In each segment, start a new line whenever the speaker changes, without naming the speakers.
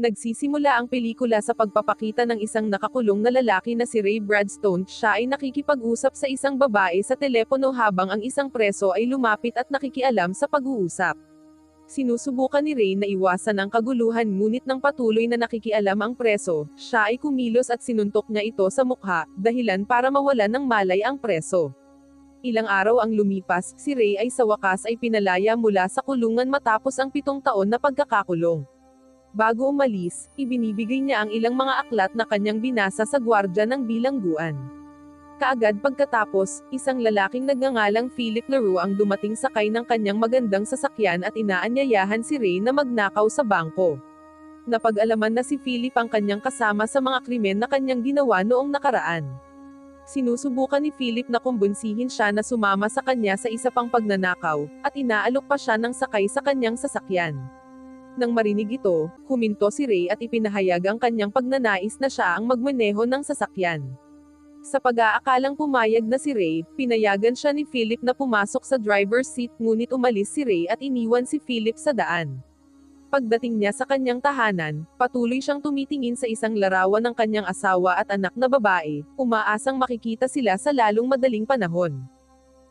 Nagsisimula ang pelikula sa pagpapakita ng isang nakakulong na lalaki na si Ray Bradstone. Siya ay nakikipag-usap sa isang babae sa telepono habang ang isang preso ay lumapit at nakikialam sa pag-uusap. Sinusubukan ni Ray na iwasan ang kaguluhan ngunit nang patuloy na nakikialam ang preso, siya ay kumilos at sinuntok niya ito sa mukha, dahilan para mawalan ng malay ang preso. Ilang araw ang lumipas, si Ray ay sa wakas ay pinalaya mula sa kulungan matapos ang 7 taon na pagkakakulong. Bago umalis, ibinibigay niya ang ilang mga aklat na kanyang binasa sa gwardya ng bilangguan. Kaagad pagkatapos, isang lalaking nagngangalang Philip Leroux ang dumating sakay ng kanyang magandang sasakyan at inaanyayahan si Ray na magnakaw sa bangko. Napag-alaman na si Philip ang kanyang kasama sa mga krimen na kanyang ginawa noong nakaraan. Sinusubukan ni Philip na kumbunsihin siya na sumama sa kanya sa isa pang pagnanakaw, at inaalok pa siya ng sakay sa kanyang sasakyan. Nang marinig ito, huminto si Ray at ipinahayag ang kanyang pagnanais na siya ang magmaneho ng sasakyan. Sa pag-aakalang pumayag na si Ray, pinayagan siya ni Philip na pumasok sa driver's seat ngunit umalis si Ray at iniwan si Philip sa daan. Pagdating niya sa kanyang tahanan, patuloy siyang tumitingin sa isang larawan ng kanyang asawa at anak na babae, umaasang makikita sila sa lalong madaling panahon.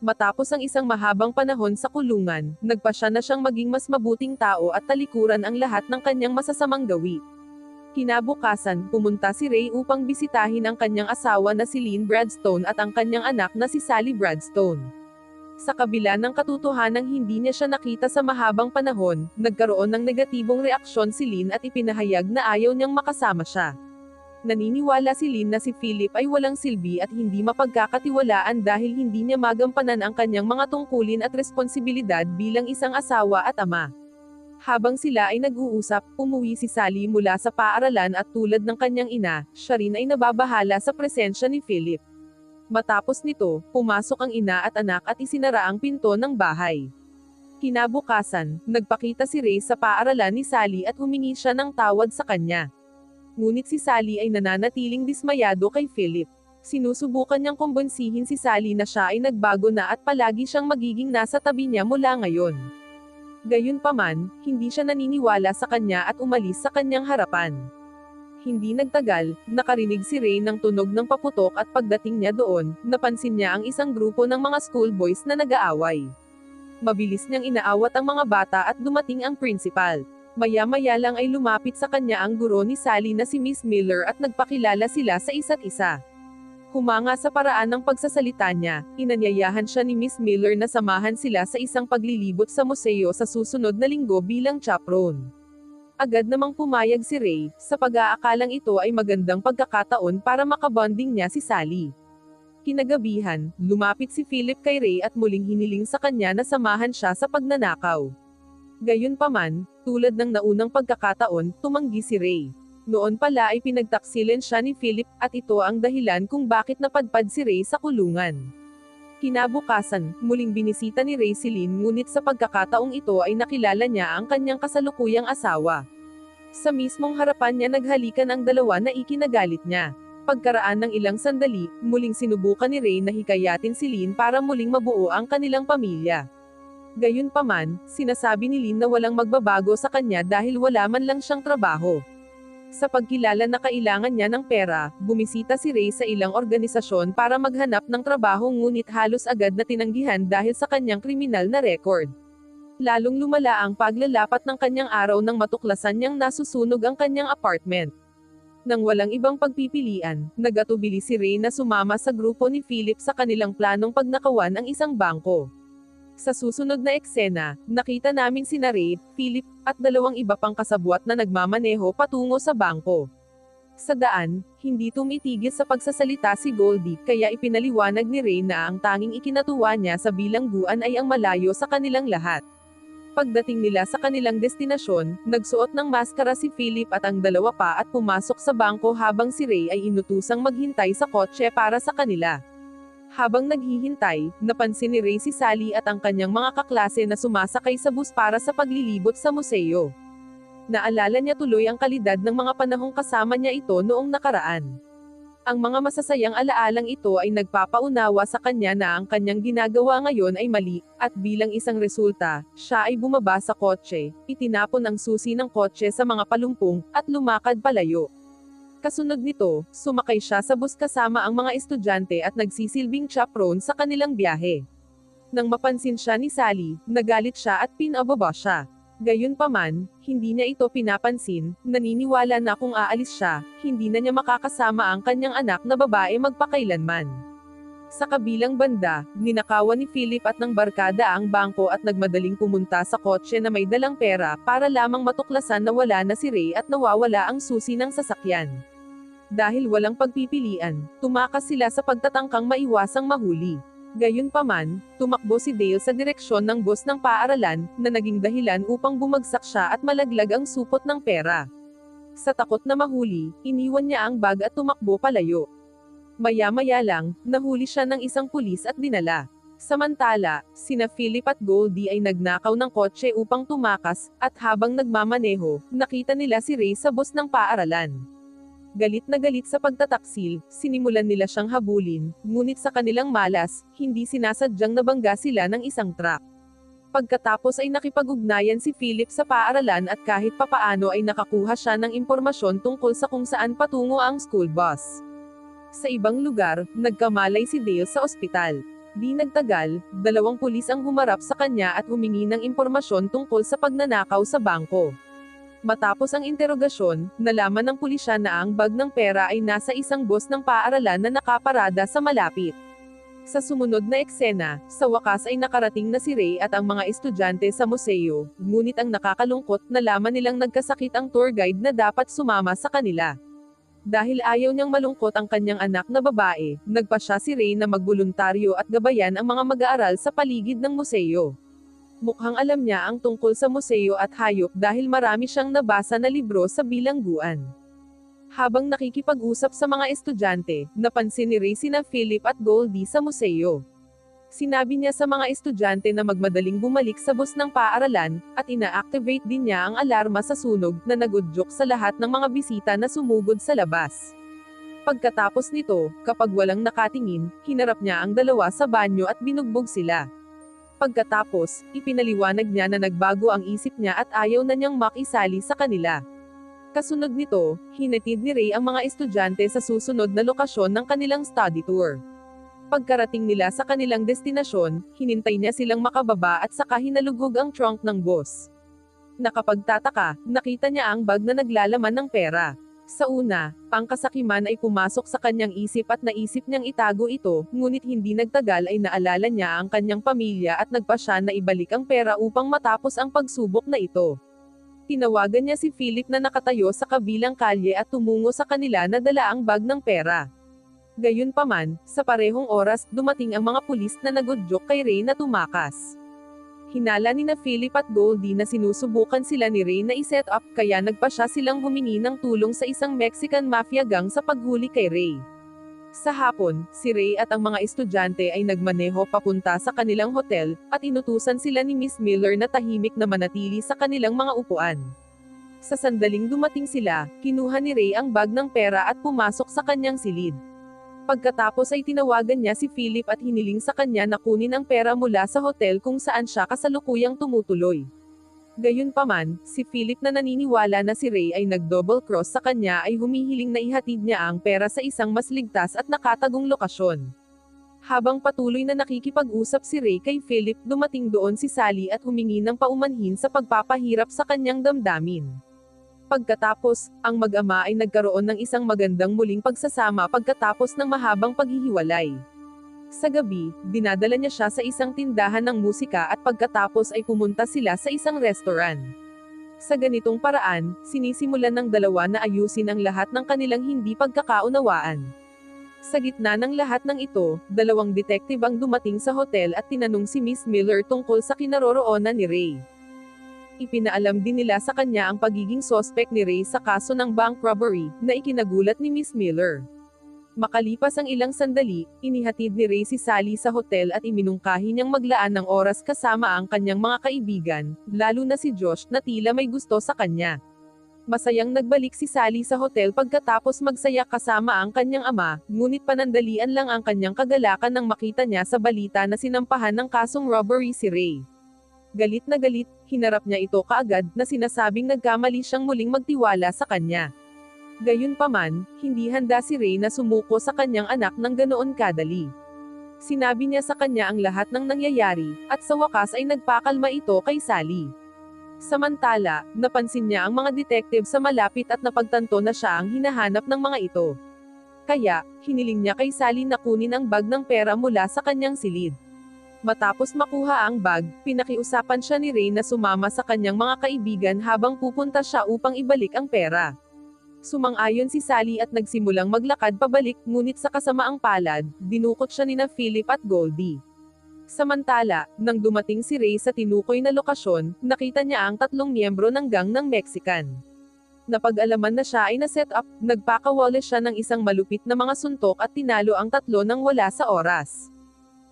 Matapos ang isang mahabang panahon sa kulungan, nagpasya na siyang maging mas mabuting tao at talikuran ang lahat ng kanyang masasamang gawi. Kinabukasan, pumunta si Ray upang bisitahin ang kanyang asawa na si Lynn Bradstone at ang kanyang anak na si Sally Bradstone. Sa kabila ng katotohanang hindi niya siya nakita sa mahabang panahon, nagkaroon ng negatibong reaksyon si Lynn at ipinahayag na ayaw niyang makasama siya. Naniniwala si Lynn na si Philip ay walang silbi at hindi mapagkakatiwalaan dahil hindi niya magampanan ang kanyang mga tungkulin at responsibilidad bilang isang asawa at ama. Habang sila ay nag-uusap, umuwi si Sally mula sa paaralan at tulad ng kanyang ina, siya rin ay nababahala sa presensya ni Philip. Matapos nito, pumasok ang ina at anak at isinara ang pinto ng bahay. Kinabukasan, nagpakita si Ray sa paaralan ni Sally at humingi siya ng tawad sa kanya. Ngunit si Sally ay nananatiling dismayado kay Philip. Sinusubukan niyang kumbunsihin si Sally na siya ay nagbago na at palagi siyang magiging nasa tabi niya mula ngayon. Gayunpaman, hindi siya naniniwala sa kanya at umalis sa kanyang harapan. Hindi nagtagal, nakarinig si Ray ng tunog ng paputok at pagdating niya doon, napansin niya ang isang grupo ng mga schoolboys na nag-aaway. Mabilis niyang inaawat ang mga bata at dumating ang principal. Maya-maya lang ay lumapit sa kanya ang guro ni Sally na si Miss Miller at nagpakilala sila sa isa't isa. Humanga sa paraan ng pagsasalita niya, inanyayahan siya ni Miss Miller na samahan sila sa isang paglilibot sa museo sa susunod na linggo bilang chaperone. Agad namang pumayag si Ray, sa pag-aakalang ito ay magandang pagkakataon para makabonding niya si Sally. Kinagabihan, lumapit si Philip kay Ray at muling hiniling sa kanya na samahan siya sa pagnanakaw. Gayunpaman, tulad ng naunang pagkakataon, tumanggi si Ray. Noon pala ay pinagtaksilan siya ni Philip, at ito ang dahilan kung bakit napadpad si Ray sa kulungan. Kinabukasan, muling binisita ni Ray si Lynn ngunit sa pagkakataong ito ay nakilala niya ang kanyang kasalukuyang asawa. Sa mismong harapan niya naghalikan ang dalawa na ikinagalit niya. Pagkaraan ng ilang sandali, muling sinubukan ni Ray na hikayatin si Lynn para muling mabuo ang kanilang pamilya. Gayunpaman, sinasabi ni Lynn na walang magbabago sa kanya dahil wala man lang siyang trabaho. Sa pagkilala na kailangan niya ng pera, bumisita si Ray sa ilang organisasyon para maghanap ng trabaho ngunit halos agad na tinanggihan dahil sa kanyang kriminal na record. Lalong lumala ang paglalapat ng kanyang araw nang matuklasan niyang nasusunog ang kanyang apartment. Nang walang ibang pagpipilian, nagatubili si Ray na sumama sa grupo ni Philip sa kanilang planong pagnakawan ang isang bangko. Sa susunod na eksena, nakita namin sina Ray, Philip, at dalawang iba pang kasabwat na nagmamaneho patungo sa bangko. Sa daan, hindi tumitigil sa pagsasalita si Goldie, kaya ipinaliwanag ni Ray na ang tanging ikinatuwa niya sa bilangguan ay ang malayo sa kanilang lahat. Pagdating nila sa kanilang destinasyon, nagsuot ng maskara si Philip at ang dalawa pa at pumasok sa bangko habang si Ray ay inutusang maghintay sa kotse para sa kanila. Habang naghihintay, napansin ni Ray si Sally at ang kanyang mga kaklase na sumasakay sa bus para sa paglilibot sa museo. Naalala niya tuloy ang kalidad ng mga panahong kasama niya ito noong nakaraan. Ang mga masasayang alaalang ito ay nagpapaunawa sa kanya na ang kanyang ginagawa ngayon ay mali, at bilang isang resulta, siya ay bumaba sa kotse, itinapon ang susi ng kotse sa mga palumpong, at lumakad palayo. Kasunod nito, sumakay siya sa bus kasama ang mga estudyante at nagsisilbing chaperone sa kanilang biyahe. Nang mapansin siya ni Sally, nagalit siya at pinababa siya. Gayunpaman, hindi niya ito pinapansin, naniniwala na kung aalis siya, hindi na niya makakasama ang kanyang anak na babae magpakailanman. Sa kabilang banda, ninakawan ni Philip at ng barkada ang bangko at nagmadaling pumunta sa kotse na may dalang pera para lamang matuklasan na wala na si Ray at nawawala ang susi ng sasakyan. Dahil walang pagpipilian, tumakas sila sa pagtatangkang maiwasang mahuli. Gayunpaman, tumakbo si Dale sa direksyon ng bus ng paaralan, na naging dahilan upang bumagsak siya at malaglag ang supot ng pera. Sa takot na mahuli, iniwan niya ang bag at tumakbo palayo. Maya-maya lang, nahuli siya ng isang pulis at dinala. Samantala, sina Philip at Goldie ay nagnakaw ng kotse upang tumakas, at habang nagmamaneho, nakita nila si Ray sa bus ng paaralan. Galit na galit sa pagtataksil, sinimulan nila siyang habulin, ngunit sa kanilang malas, hindi sinasadyang nabangga sila ng isang truck. Pagkatapos ay nakipag-ugnayan si Philip sa paaralan at kahit papaano ay nakakuha siya ng impormasyon tungkol sa kung saan patungo ang school bus. Sa ibang lugar, nagkamalay si Dale sa ospital. Di nagtagal, 2 pulis ang humarap sa kanya at humingi ng impormasyon tungkol sa pagnanakaw sa bangko. Matapos ang interogasyon, nalaman ng pulisya na ang bag ng pera ay nasa isang bus ng paaralan na nakaparada sa malapit. Sa sumunod na eksena, sa wakas ay nakarating na si Ray at ang mga estudyante sa museo, ngunit ang nakakalungkot, nalaman nilang nagkasakit ang tour guide na dapat sumama sa kanila. Dahil ayaw niyang malungkot ang kanyang anak na babae, nagpasya si Ray na magboluntaryo at gabayan ang mga mag-aaral sa paligid ng museo. Mukhang alam niya ang tungkol sa museo at hayop dahil marami siyang nabasa na libro sa bilangguan. Habang nakikipag-usap sa mga estudyante, napansin ni Ray sina Philip at Goldie sa museo. Sinabi niya sa mga estudyante na magmadaling bumalik sa bus ng paaralan, at ina-activate din niya ang alarma sa sunog na nagudyok sa lahat ng mga bisita na sumugod sa labas. Pagkatapos nito, kapag walang nakatingin, hinarap niya ang dalawa sa banyo at binugbog sila. Pagkatapos, ipinaliwanag niya na nagbago ang isip niya at ayaw na niyang makisali sa kanila. Kasunod nito, hinatid ni Ray ang mga estudyante sa susunod na lokasyon ng kanilang study tour. Pagkarating nila sa kanilang destinasyon, hinintay niya silang makababa at saka hinalugog ang trunk ng bus. Nakapagtataka, nakita niya ang bag na naglalaman ng pera. Sa una, ang kasakiman ay pumasok sa kanyang isip at naisip niyang itago ito, ngunit hindi nagtagal ay naalala niya ang kanyang pamilya at nagpasya na ibalik ang pera upang matapos ang pagsubok na ito. Tinawagan niya si Philip na nakatayo sa kabilang kalye at tumungo sa kanila na dala ang bag ng pera. Gayunpaman, sa parehong oras, dumating ang mga pulis na nagudyok kay Ray na tumakas. Hinala ni na Philip at Goldie na sinusubukan sila ni Ray na i-set up, kaya nagpasya silang humingi ng tulong sa isang Mexican mafia gang sa paghuli kay Ray. Sa hapon, si Ray at ang mga estudyante ay nagmaneho papunta sa kanilang hotel, at inutusan sila ni Miss Miller na tahimik na manatili sa kanilang mga upuan. Sa sandaling dumating sila, kinuha ni Ray ang bag ng pera at pumasok sa kanyang silid. Pagkatapos ay tinawagan niya si Philip at hiniling sa kanya na kunin ang pera mula sa hotel kung saan siya kasalukuyang tumutuloy. Gayunpaman, si Philip na naniniwala na si Ray ay nag-double cross sa kanya ay humihiling na ihatid niya ang pera sa isang mas ligtas at nakatagong lokasyon. Habang patuloy na nakikipag-usap si Ray kay Philip, dumating doon si Sally at humingi ng paumanhin sa pagpapahirap sa kanyang damdamin. Pagkatapos, ang mag-ama ay nagkaroon ng isang magandang muling pagsasama pagkatapos ng mahabang paghihiwalay. Sa gabi, dinadala niya siya sa isang tindahan ng musika at pagkatapos ay pumunta sila sa isang restaurant. Sa ganitong paraan, sinisimulan ng dalawa na ayusin ang lahat ng kanilang hindi pagkakaunawaan. Sa gitna ng lahat ng ito, 2 detective ang dumating sa hotel at tinanong si Miss Miller tungkol sa kinaroroonan ni Ray. Ipinaalam din nila sa kanya ang pagiging sospek ni Ray sa kaso ng bank robbery, na ikinagulat ni Miss Miller. Makalipas ang ilang sandali, inihatid ni Ray si Sally sa hotel at iminungkahi niyang maglaan ng oras kasama ang kanyang mga kaibigan, lalo na si Josh, na tila may gusto sa kanya. Masayang nagbalik si Sally sa hotel pagkatapos magsaya kasama ang kanyang ama, ngunit panandalian lang ang kanyang kagalakan nang makita niya sa balita na sinampahan ng kasong robbery si Ray. Galit na galit, hinarap niya ito kaagad na sinasabing nagkamali siyang muling magtiwala sa kanya. Gayunpaman, hindi handa si Ray na sumuko sa kanyang anak ng ganoon kadali. Sinabi niya sa kanya ang lahat ng nangyayari, at sa wakas ay nagpakalma ito kay Sally. Samantala, napansin niya ang mga detective sa malapit at napagtanto na siya ang hinahanap ng mga ito. Kaya, hiniling niya kay Sally na kunin ang bag ng pera mula sa kanyang silid. Matapos makuha ang bag, pinakiusapan siya ni Ray na sumama sa kanyang mga kaibigan habang pupunta siya upang ibalik ang pera. Sumang-ayon si Sally at nagsimulang maglakad pabalik, ngunit sa kasamaang palad, dinukot siya nina Philip at Goldie. Samantala, nang dumating si Ray sa tinukoy na lokasyon, nakita niya ang 3 miyembro ng gang ng Mexican. Napag-alaman na siya ay na-set up, nagpakawala siya ng isang malupit na mga suntok at tinalo ang 3 nang wala sa oras.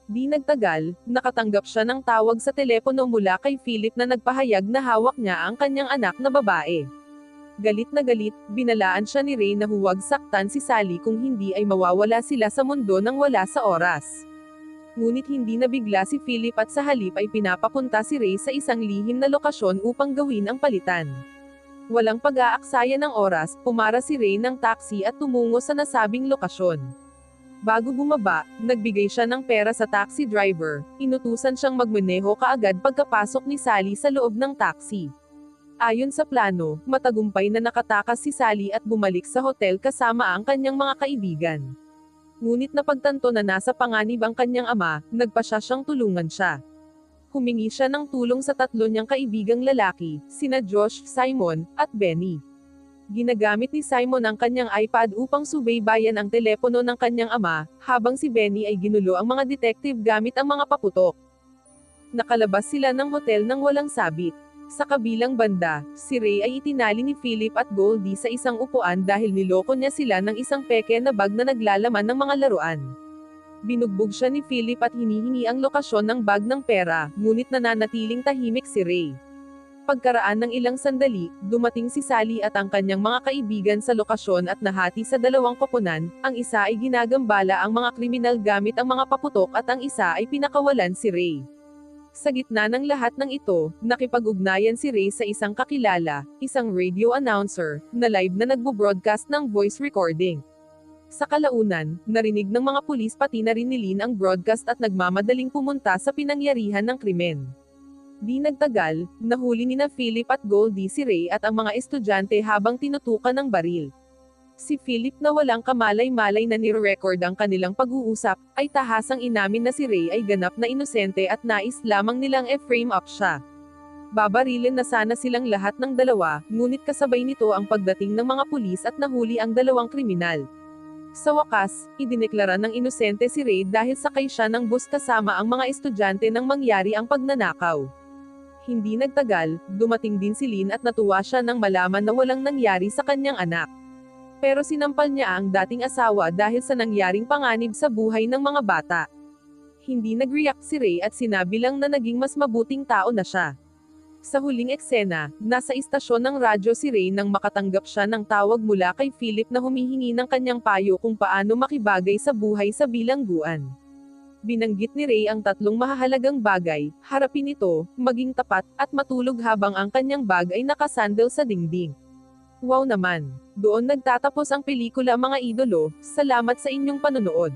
Di nagtagal, nakatanggap siya ng tawag sa telepono mula kay Philip na nagpahayag na hawak niya ang kanyang anak na babae. Galit na galit, binalaan siya ni Ray na huwag saktan si Sally kung hindi ay mawawala sila sa mundo nang wala sa oras. Ngunit hindi nabigla si Philip at sa halip ay pinapapunta si Ray sa isang lihim na lokasyon upang gawin ang palitan. Walang pag-aaksaya ng oras, pumara si Ray ng taxi at tumungo sa nasabing lokasyon. Bago bumaba, nagbigay siya ng pera sa taxi driver, inutusan siyang magmaneho kaagad pagkapasok ni Sally sa loob ng taxi. Ayon sa plano, matagumpay na nakatakas si Sally at bumalik sa hotel kasama ang kanyang mga kaibigan. Ngunit napagtanto na nasa panganib ang kanyang ama, nagpasya siyang tulungan siya. Humingi siya ng tulong sa 3 niyang kaibigang lalaki, sina Josh, Simon, at Benny. Ginagamit ni Simon ang kanyang iPad upang subaybayan ang telepono ng kanyang ama, habang si Benny ay ginulo ang mga detective gamit ang mga paputok. Nakalabas sila ng hotel nang walang sabit. Sa kabilang banda, si Ray ay itinali ni Philip at Goldie sa isang upuan dahil niloko niya sila ng isang peke na bag na naglalaman ng mga laruan. Binugbog siya ni Philip at hinihingi ang lokasyon ng bag ng pera, ngunit nananatiling tahimik si Ray. Pagkaraan ng ilang sandali, dumating si Sally at ang kanyang mga kaibigan sa lokasyon at nahati sa 2 koponan, ang isa ay ginagambala ang mga kriminal gamit ang mga paputok at ang isa ay pinakawalan si Ray. Sa gitna ng lahat ng ito, nakipag-ugnayan si Ray sa isang kakilala, isang radio announcer, na live na nagbo-broadcast ng voice recording. Sa kalaunan, narinig ng mga pulis pati na rin ni Lynn ang broadcast at nagmamadaling pumunta sa pinangyarihan ng krimen. Di nagtagal, nahuli nina Philip at Goldie si Ray at ang mga estudyante habang tinutukan ng baril. Si Philip na walang kamalay-malay na nire-record ang kanilang pag-uusap, ay tahasang inamin na si Ray ay ganap na inosente at nais lamang nilang e-frame up siya. Babarilin na sana silang lahat ng 2, ngunit kasabay nito ang pagdating ng mga pulis at nahuli ang 2 kriminal. Sa wakas, idineklara ng inosente si Ray dahil sakay siya ng bus kasama ang mga estudyante nang mangyari ang pagnanakaw. Hindi nagtagal, dumating din si Lynn at natuwa siya nang malaman na walang nangyari sa kanyang anak. Pero sinampal niya ang dating asawa dahil sa nangyaring panganib sa buhay ng mga bata. Hindi nag-react si Ray at sinabi lang na naging mas mabuting tao na siya. Sa huling eksena, nasa istasyon ng radyo si Ray nang makatanggap siya ng tawag mula kay Philip na humihingi ng kanyang payo kung paano makibagay sa buhay sa bilangguan. Binanggit ni Ray ang 3 mahahalagang bagay, harapin ito, maging tapat, at matulog habang ang kanyang bag ay nakasandal sa dingding. Wow naman! Doon nagtatapos ang pelikula mga idolo, salamat sa inyong panonood.